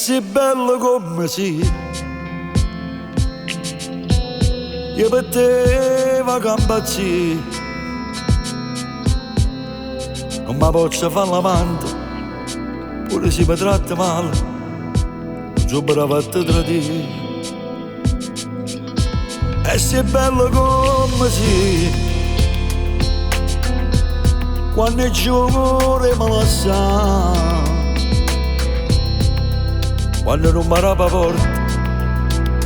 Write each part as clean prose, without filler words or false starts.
sei bello come sei. Io per te va campazzì, non mi posso fare l'amante, pure se mi tratta male, giù bravo a te tradire. E sei bello come sei, quando il cuore me lo sa, quando non mi rapa forte,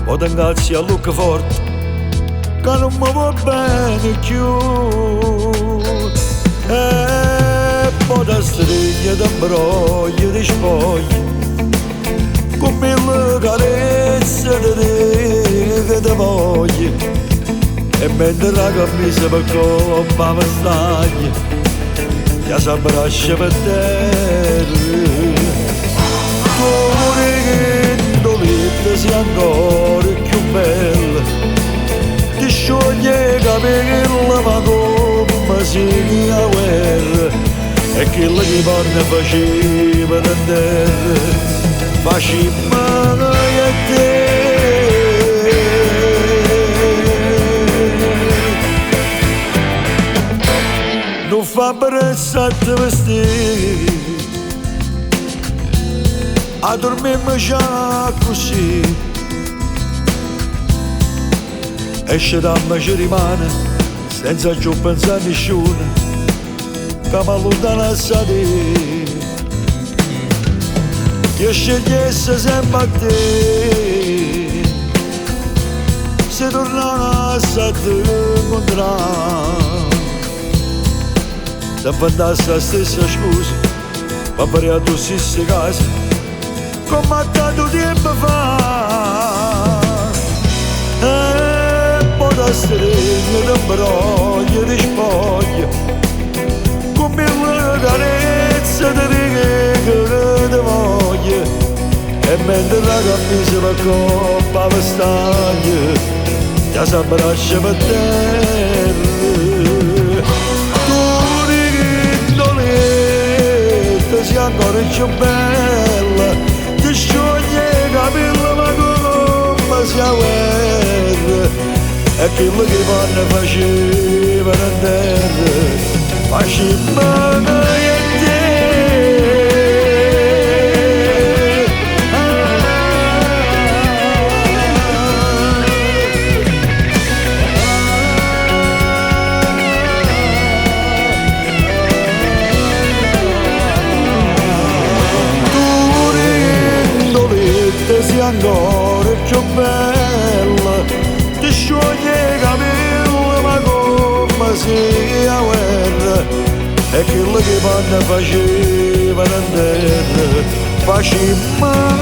poi ti ingazzi a lucca forte, che non mi va bene più. E poi ti stringi, ti imbrogli, ti spogli, con mille carezze di te che ti voglio. E mentre la camisa per coppa mi stagli, ti si abbraccia per terra. Cuore che indolente sia ancora più bella, ti scioglie i capelli ma come si a guerra. E quello che porta faceva da terra, faceva a te. Non fa pressa a te vestire, a dormirmi già così, esce da me ci rimane senza più pensare a nessuno, che mi allontana da te. Io scegliesse sempre a te, se tornassi a te incontrare, se fantassi la stessa scusa, ma per la tua stessa casa, come tanto tempo fa. E poi da stringi, ti imbrogli, ti spogli, con mille carezze ti dico che ti voglio. E mentre la camisa per coppa mi staglia, ti si abbraccia per terra. Sei ancora più bella, ti scioglie i capelli ma come si a guerra. E quello che vanno faceva a terra, faceva a te. Sei ancora più bella, ti scioglie i capelli ma come si a guerra. E quello che vanno faceva a terra, faceva